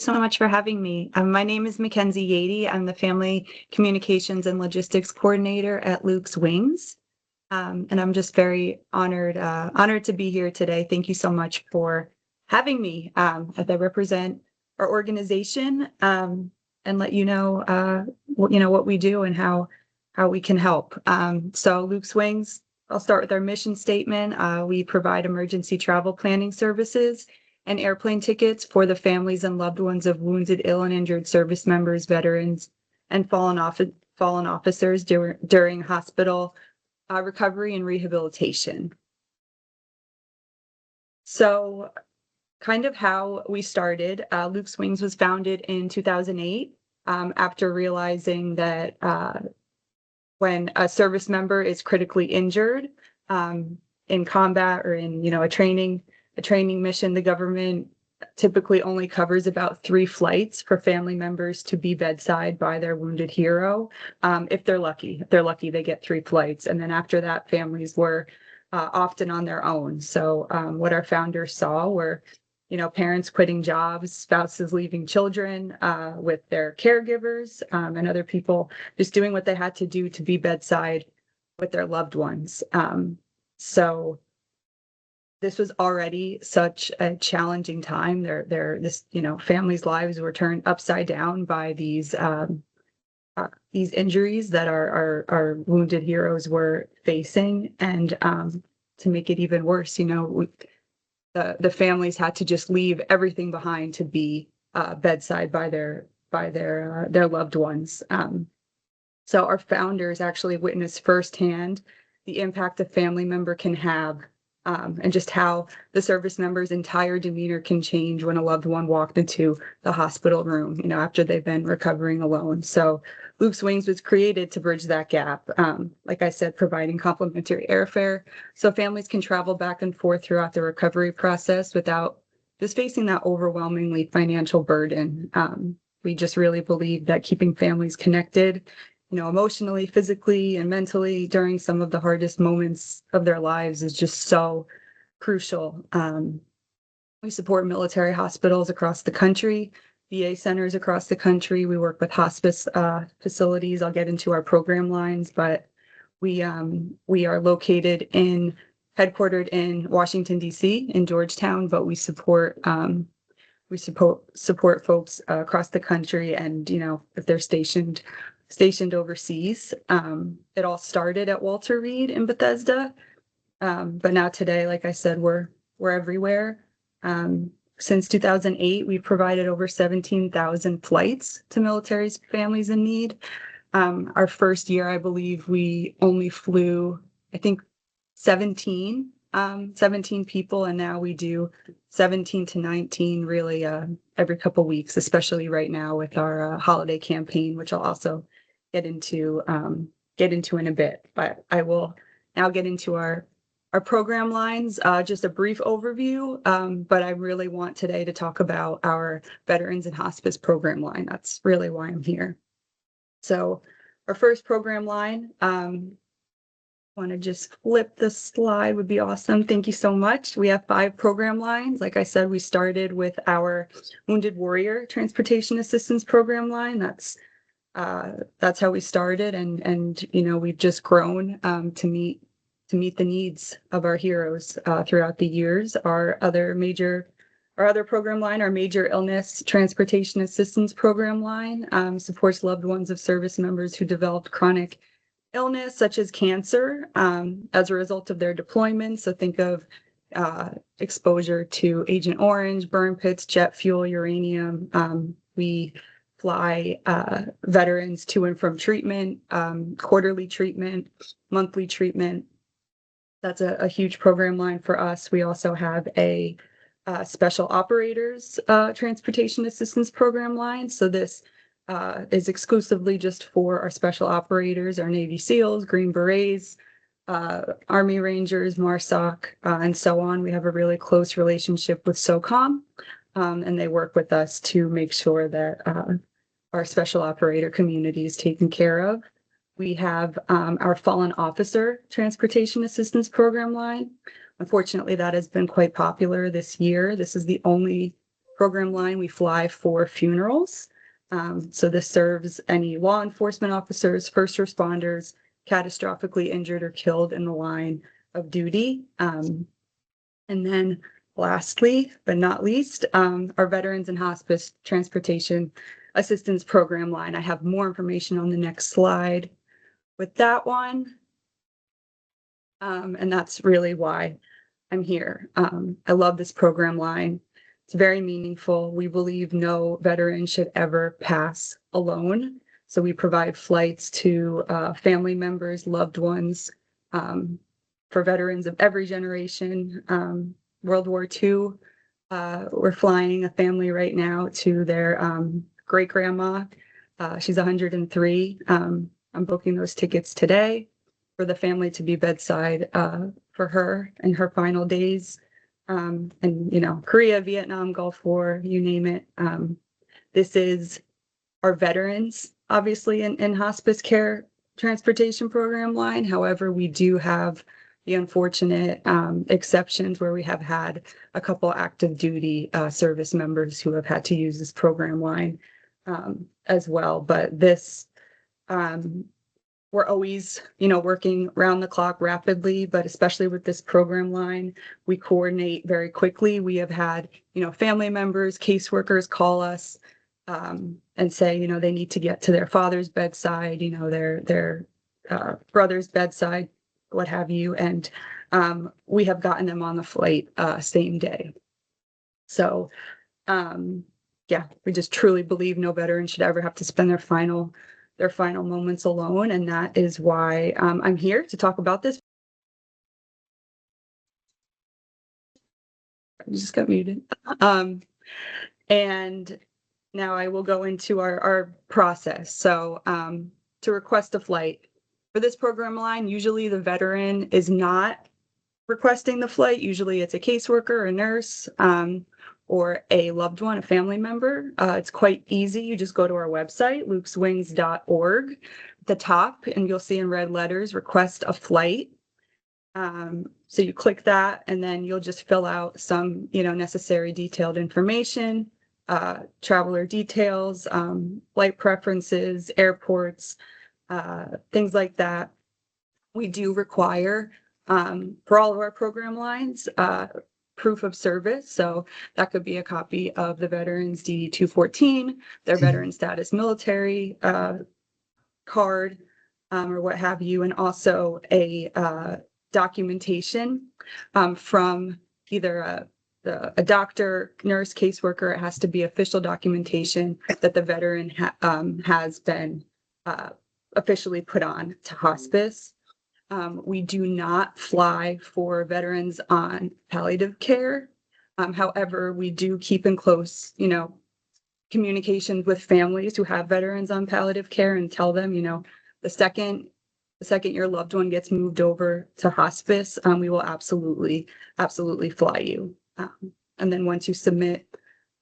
So much for having me. My name is Mackenzie Yady. I'm the Family Communications and Logistics Coordinator at Luke's Wings. And I'm just very honored to be here today. Thank you so much for having me as I represent our organization and let you know, what we do and how we can help. So Luke's Wings, I'll start with our mission statement. We provide emergency travel planning services and airplane tickets for the families and loved ones of wounded, ill, and injured service members, veterans, and fallen officers during hospital recovery and rehabilitation. So kind of how we started, Luke's Wings was founded in 2008 after realizing that when a service member is critically injured in combat or in a training mission, the government typically only covers about 3 flights for family members to be bedside by their wounded hero. If they're lucky, they get 3 flights. And then after that, families were often on their own. So what our founders saw were, parents quitting jobs, spouses leaving children with their caregivers, and other people just doing what they had to do to be bedside with their loved ones. So this was already such a challenging time. Families' lives were turned upside down by these injuries that our wounded heroes were facing, and to make it even worse, the families had to just leave everything behind to be bedside by their loved ones. So our founders actually witnessed firsthand the impact a family member can have. And just how the service member's entire demeanor can change when a loved one walked into the hospital room, after they've been recovering alone. So Luke's Wings was created to bridge that gap. Like I said, providing complimentary airfare so families can travel back and forth throughout the recovery process without just facing that overwhelmingly financial burden. We just really believe that keeping families connected, emotionally, physically, and mentally during some of the hardest moments of their lives is just so crucial. We support military hospitals across the country, VA centers across the country. We work with hospice facilities. I'll get into our program lines, but we are headquartered in Washington, D.C., in Georgetown, but we support folks across the country, and if they're stationed overseas. It all started at Walter Reed in Bethesda, but now today, like I said, we're everywhere. Since 2008, we've provided over 17,000 flights to military families in need. Our first year, I believe we only flew, I think, 17 people, and now we do 17 to 19 really every couple weeks, especially right now with our holiday campaign, which I'll also get into in a bit. But I will now get into our program lines, just a brief overview, but I really want today to talk about our Veterans and Hospice program line. That's really why I'm here. So our first program line, want to just flip the slide would be awesome. Thank you so much. We have 5 program lines. Like I said, we started with our Wounded Warrior Transportation Assistance program line. That's how we started, and we've just grown to meet the needs of our heroes throughout the years. Our other program line, our Major Illness Transportation Assistance program line, supports loved ones of service members who developed chronic illness such as cancer as a result of their deployment. So think of exposure to Agent Orange, burn pits, jet fuel, uranium. We fly veterans to and from treatment, quarterly treatment, monthly treatment. That's a huge program line for us. We also have a Special Operators Transportation Assistance program line. So this is exclusively just for our special operators, our Navy SEALs, Green Berets, Army Rangers, MARSOC, and so on. We have a really close relationship with SOCOM, and they work with us to make sure that our special operator community is taken care of. We have our Fallen Officer Transportation Assistance program line. Unfortunately, that has been quite popular this year. This is the only program line, we fly for funerals. So this serves any law enforcement officers, first responders, catastrophically injured or killed in the line of duty. And then lastly, but not least, our Veterans and Hospice Transportation Assistance Program line. I have more information on the next slide with that one. And that's really why I'm here. I love this program line. It's very meaningful. We believe no veteran should ever pass alone. So we provide flights to family members, loved ones, for veterans of every generation. World War II, we're flying a family right now to their great grandma. She's 103. I'm booking those tickets today for the family to be bedside for her in her final days. And, Korea, Vietnam, Gulf War, you name it. This is our veterans, obviously, in hospice care transportation program line. However, we do have the unfortunate exceptions where we have had a couple active duty service members who have had to use this program line as well. But this, we're always, working round the clock rapidly, but especially with this program line, we coordinate very quickly. We have had, family members, caseworkers call us and say, they need to get to their father's bedside, their brother's bedside, what have you. And we have gotten them on the flight same day. So, we just truly believe no veteran should ever have to spend their final moments alone. And that is why I'm here to talk about this. I just got muted. And now I will go into our process. So to request a flight for this program line, usually the veteran is not requesting the flight. Usually it's a caseworker, a nurse, or a loved one, a family member. It's quite easy. You just go to our website, lukeswings.org, at the top, and you'll see in red letters, request a flight. So you click that, and then you'll just fill out some, necessary detailed information, traveler details, flight preferences, airports, things like that. We do require, for all of our program lines, proof of service. So that could be a copy of the veteran's DD-214, their veteran status military card, or what have you, and also a documentation from either a doctor, nurse, caseworker. It has to be official documentation that the veteran has been officially put on to hospice. We do not fly for veterans on palliative care. However, we do keep in close, communication with families who have veterans on palliative care and tell them, the second your loved one gets moved over to hospice, we will absolutely fly you. And then once you submit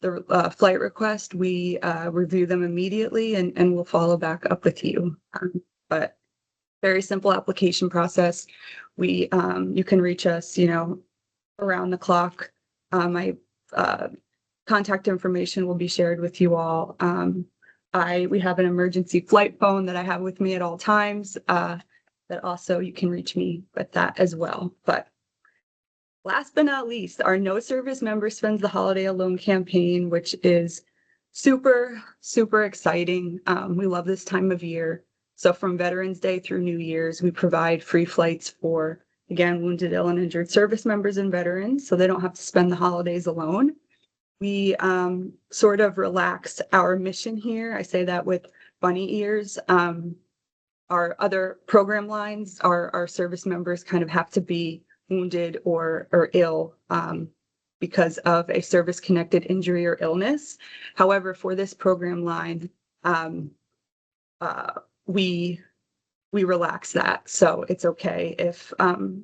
the flight request, we review them immediately and we'll follow back up with you. But very simple application process. You can reach us, around the clock. My contact information will be shared with you all. We have an emergency flight phone that I have with me at all times. That also you can reach me with that as well. But last but not least, our No Service Member Spends the Holiday Alone campaign, which is super, super exciting. We love this time of year. So from Veterans Day through New Year's, we provide free flights for, again, wounded, ill, and injured service members and veterans, so they don't have to spend the holidays alone. We sort of relaxed our mission here. I say that with bunny ears. Our other program lines, our service members kind of have to be wounded or ill because of a service-connected injury or illness. However, for this program line, we relax that. So it's okay if,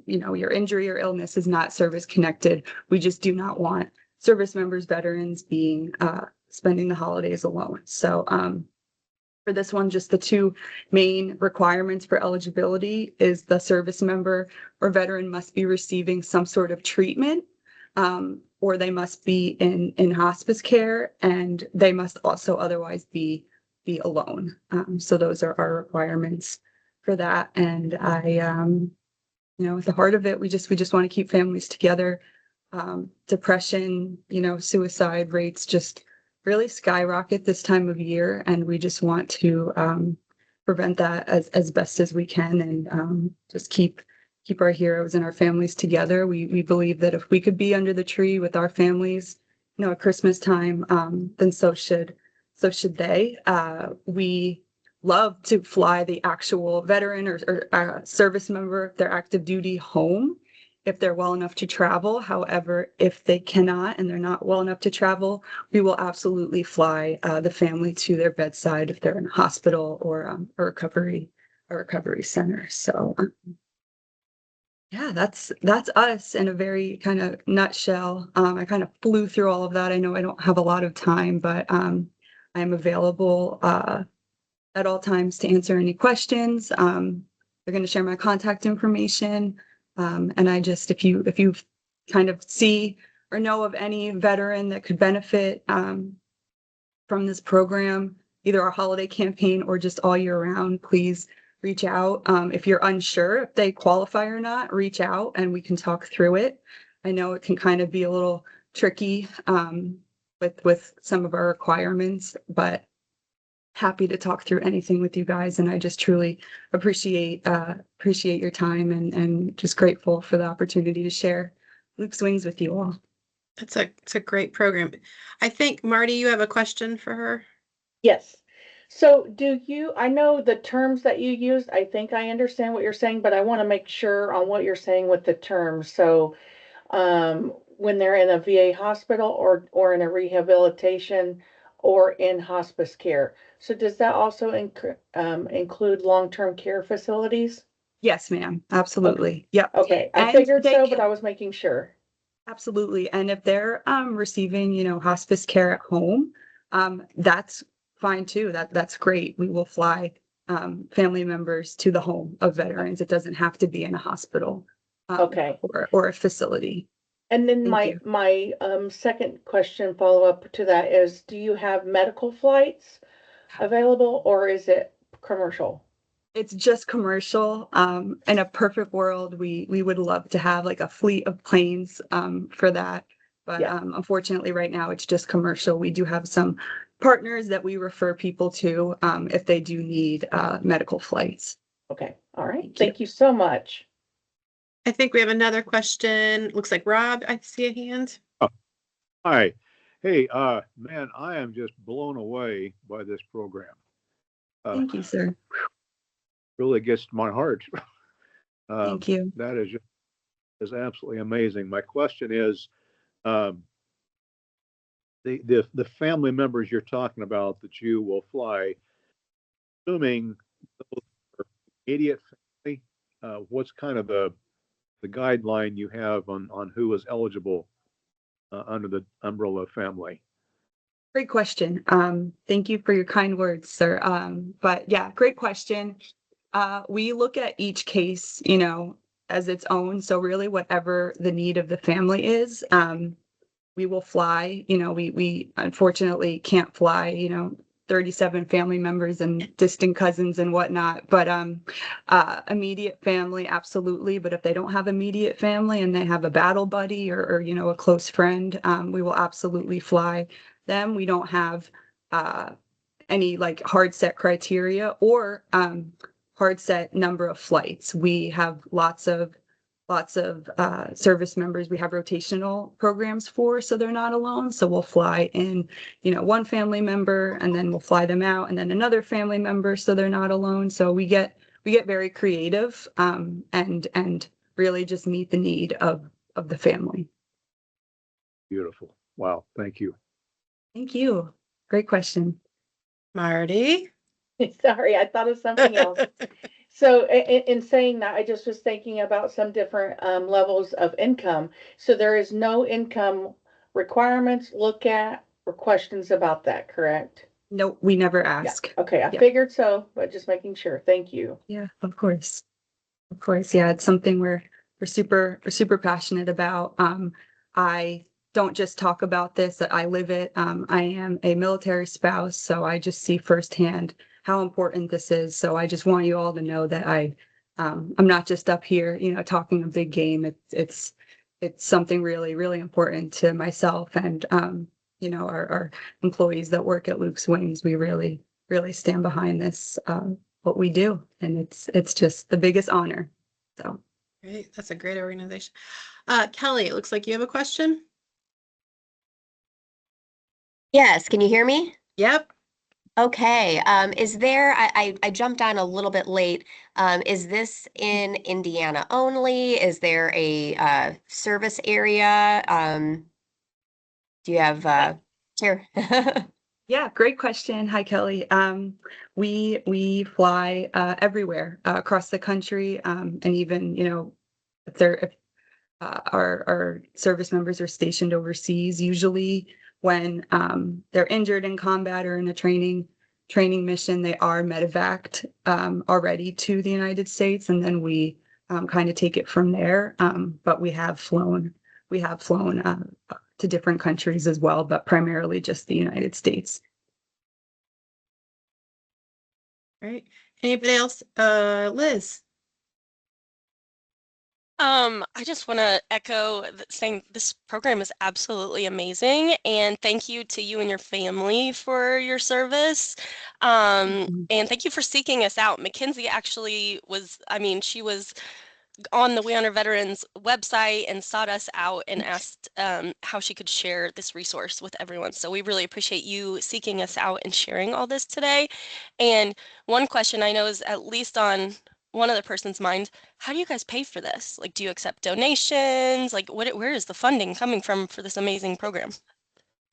your injury or illness is not service connected. We just do not want service members, veterans being, spending the holidays alone. So for this one, just the two main requirements for eligibility is the service member or veteran must be receiving some sort of treatment or they must be in hospice care, and they must also otherwise be alone. So those are our requirements for that. And at the heart of it, we just want to keep families together. Depression, suicide rates just really skyrocket this time of year, and we just want to prevent that as best as we can, and just keep our heroes and our families together. We believe that if we could be under the tree with our families, at Christmas time, then so should they. We love to fly the actual veteran or service member, if they're active duty, home if they're well enough to travel. However, if they cannot and they're not well enough to travel, we will absolutely fly the family to their bedside if they're in a hospital or a recovery center. So yeah, that's us in a very kind of nutshell. I kind of flew through all of that. I know I don't have a lot of time, but I'm available at all times to answer any questions. They're going to share my contact information. And I just, if you kind of see or know of any veteran that could benefit from this program, either our holiday campaign or just all year round, please reach out. If you're unsure if they qualify or not, reach out and we can talk through it. I know it can kind of be a little tricky with some of our requirements, but happy to talk through anything with you guys. And I just truly appreciate your time and just grateful for the opportunity to share Luke's Wings with you all. It's a great program. I think, Marty, you have a question for her? Yes. So I know the terms that you used, I think I understand what you're saying, but I want to make sure on what you're saying with the terms. So when they're in a VA hospital or in a rehabilitation or in hospice care. So does that also include long-term care facilities? Yes, ma'am. Absolutely. Okay. Yep. Okay. I figured so, but I was making sure. Absolutely. And if they're receiving, hospice care at home, that's fine too. That's great. We will fly family members to the home of veterans. It doesn't have to be in a hospital Okay. or a facility. And then Thank my second question follow up to that is, do you have medical flights available or is it commercial? It's just commercial. In a perfect world, we would love to have like a fleet of planes for that. But Yeah. Unfortunately, right now it's just commercial. We do have some partners that we refer people to if they do need medical flights. Okay. All right. Thank Thank you so much. I think we have another question. Looks like Rob, I see a hand. Oh, hi. Hey, man, I am just blown away by this program. Thank you, sir. Really gets to my heart. Thank you. That is absolutely amazing. My question is, the family members you're talking about that you will fly, assuming those are immediate family, what's kind of the guideline you have on who is eligible under the umbrella of family? Great question. Thank you for your kind words, sir. But yeah, great question. We look at each case, as its own. So really whatever the need of the family is, we will fly. We unfortunately can't fly, 37 family members and distant cousins and whatnot, but immediate family, absolutely. But if they don't have immediate family and they have a battle buddy or a close friend, we will absolutely fly them. We don't have any like hard set criteria or hard set number of flights. We have lots of service members we have rotational programs for, so they're not alone. So we'll fly in, one family member and then we'll fly them out and then another family member so they're not alone. So we get very creative and really just meet the need of the family. Beautiful. Wow. Thank you. Thank you. Great question. Marty? Sorry, I thought of something else. So in saying that, I just was thinking about some different levels of income. So there is no income requirements, look at, or questions about that, correct? No, we never ask. Yeah. Okay, I Yeah. figured so, but just making sure. Thank you. Yeah, of course. Of course. Yeah, it's something we're super passionate about. I don't just talk about this, that I live it. I am a military spouse, so I just see firsthand how important this is. So I just want you all to know that I'm not just up here, talking a big game. It's something really, really important to myself and, our employees that work at Luke's Wings. We really, really stand behind this, what we do. And it's just the biggest honor. So. Great. That's a great organization. Kelly, it looks like you have a question. Yes, can you hear me? Yep. Okay, is there, I jumped on a little bit late. Is this in Indiana only? Is there a service area? Do you have here? Yeah, great question. Hi, Kelly. We fly everywhere across the country, and even if our service members are stationed overseas, usually when they're injured in combat or in a training mission, they are medevaced already to the United States, and then we kind of take it from there. But we have flown to different countries as well, but primarily just the United States. Right. Anybody else? Liz. I just want to echo saying this program is absolutely amazing, and thank you to you and your family for your service. And thank you for seeking us out. Mackenzie actually she was on the We Honor Veterans website and sought us out and asked how she could share this resource with everyone. So we really appreciate you seeking us out and sharing all this today. And one question I know is at least on one other person's mind, how do you guys pay for this? Like, do you accept donations? Like, where is the funding coming from for this amazing program?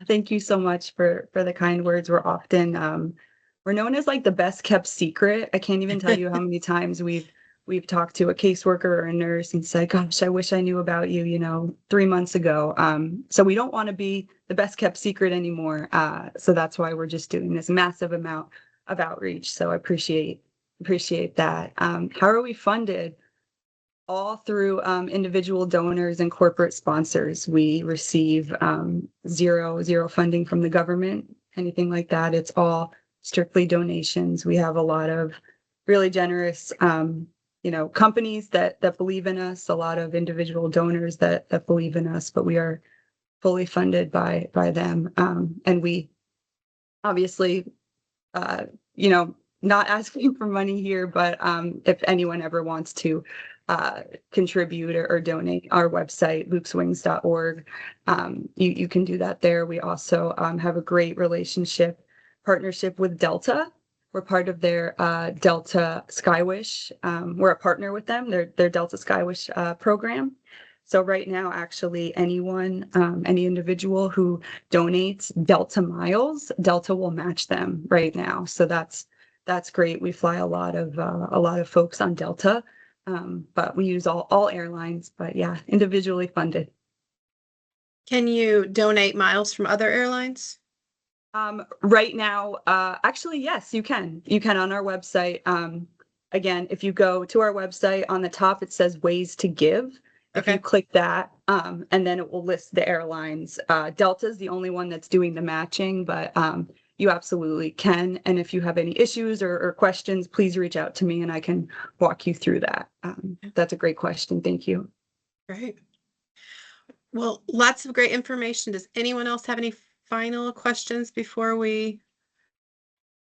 Thank you so much for the kind words. We're often we're known as like the best kept secret. I can't even tell you how many times we've talked to a caseworker or a nurse and said, gosh, I wish I knew about you, 3 months ago. So we don't want to be the best kept secret anymore. So that's why we're just doing this massive amount of outreach. So I appreciate that. How are we funded? All through individual donors and corporate sponsors. We receive zero funding from the government, anything like that. It's all strictly donations. We have a lot of really generous companies that believe in us, a lot of individual donors that believe in us, but we are fully funded by them. And we obviously, not asking for money here, but if anyone ever wants to contribute or donate, our website, lukeswings.org, you can do that there. We also have a great partnership with Delta. We're part of their Delta Skywish. We're a partner with them, their Delta Skywish program. So right now, actually, any individual who donates Delta miles, Delta will match them right now. So that's great. We fly a lot of folks on Delta, but we use all airlines. But yeah, individually funded. Can you donate miles from other airlines? Right now, actually, yes, you can. You can on our website. Again, if you go to our website, on the top it says ways to give. If you click that, and then it will list the airlines. Delta is the only one that's doing the matching, but you absolutely can. And if you have any issues or questions, please reach out to me and I can walk you through that. That's a great question. Thank you. Great. Well, lots of great information. Does anyone else have any final questions before we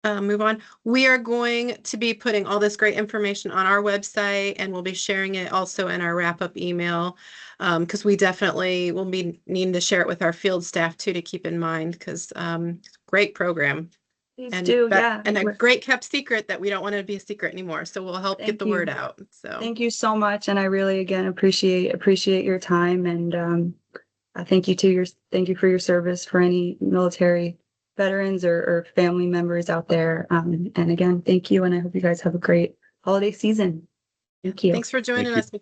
move on? We are going to be putting all this great information on our website, and we'll be sharing it also in our wrap-up email, because we definitely will be needing to share it with our field staff too, to keep in mind, because great program. Please And do, yeah. And a great kept secret that we don't want to be a secret anymore. So we'll help get the word out. So thank you so much. And I really, again, appreciate your time. And thank you for your service for any military veterans or family members out there. And again, thank you. And I hope you guys have a great holiday season. Thank you. Thanks for joining us, Mackenzie.